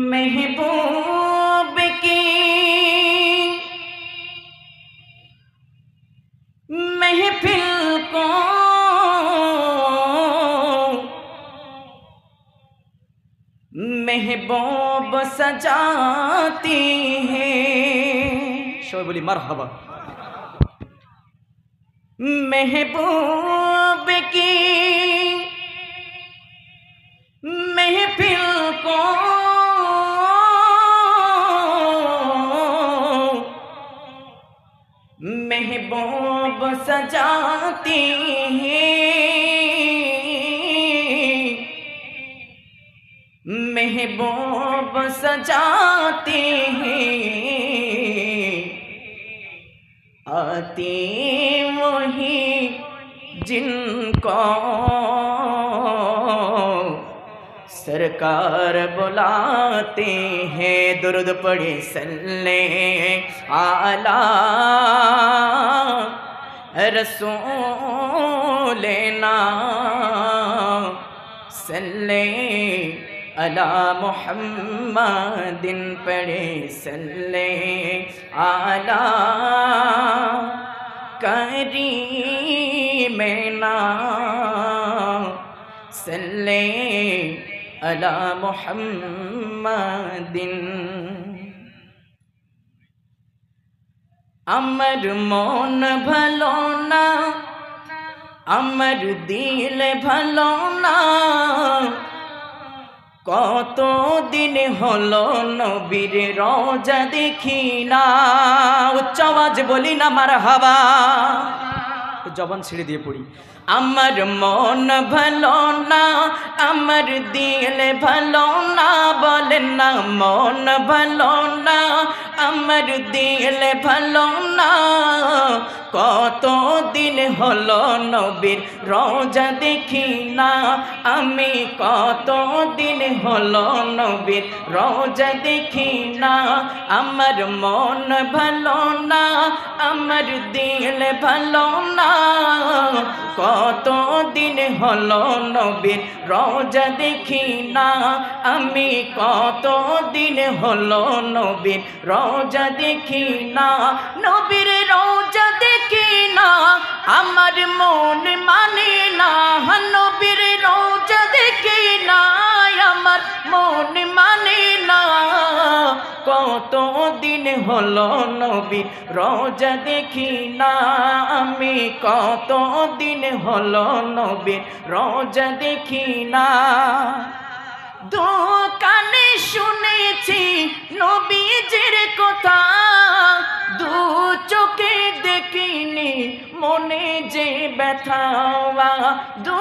महबूब की महफिल को महबूब सजाती है। शोए बोली मरहबा। महबूब की महफिल को महबूब सजाती है। महबूब सजाती है। आती वही जिनको सरकार बुलाते हैं। दुरूद पढ़े सल्ले आला रसूलना सल्ले अला मुहम्मदिन पढ़े सल्ले आला करीमना सल्ले अला मुहम्मदिन। अमर मन भलो ना अमर दिल भलो ना কত দিন হলো নবীর রওজা দেখি না। উচ্চ আওয়াজ বলি না মারহাবা। জবান ছেড়ে দিয়ে পড়ি। আমার মন ভালো না আমার দিল ভালো না বলেন না মন ভালো না আমার দিল ভালো না। কত দিন হলো নবীর রওজা দেখি না আমি কত দিন হলো নবীর রওজা দেখি না। আমার মন ভালো না আমার দিল ভালো না কত দিন হলো নবীর রওজা দেখি না আমি কত দিন হলো নবীর রওজা দেখি না। নবীর রওজা দেখি না আমার মন মানে না। নবীর রওজা দেখি না আমার মন মানে না। কত দিন হলো নবীর রওজা দেখি না আমি কত দিন হলো নবীর রওজা দেখি না। দু কানে শুনেছি নবীজির কথা দু চোখে দেখিনি মনে যে ব্যথা। দু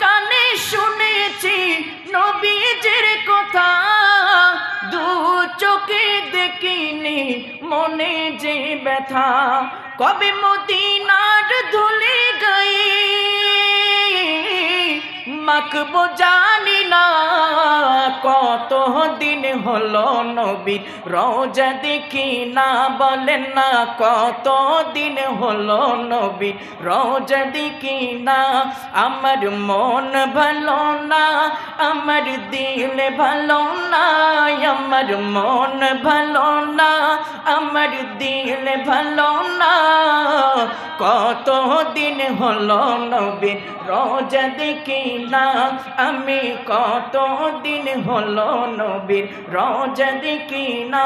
কানে শুনেছি নবীজির কথা দু চোখে দেখিনি মনে যে ব্যথা। কবে মদিনার ধুলি গাই মাখবো জানি না। কত দিন হলো নবীর রওজা দেখি না বলেন না কত দিন হলো নবীর রওজা দেখি না। আমার মন ভালো না আমার দিল ভালো না আমার মন ভালো না আমার দিল ভালো না। কত দিন হলো নবীর রওজা দেখি না আমি কত দিন হলো নবীর রওজা দেখি না।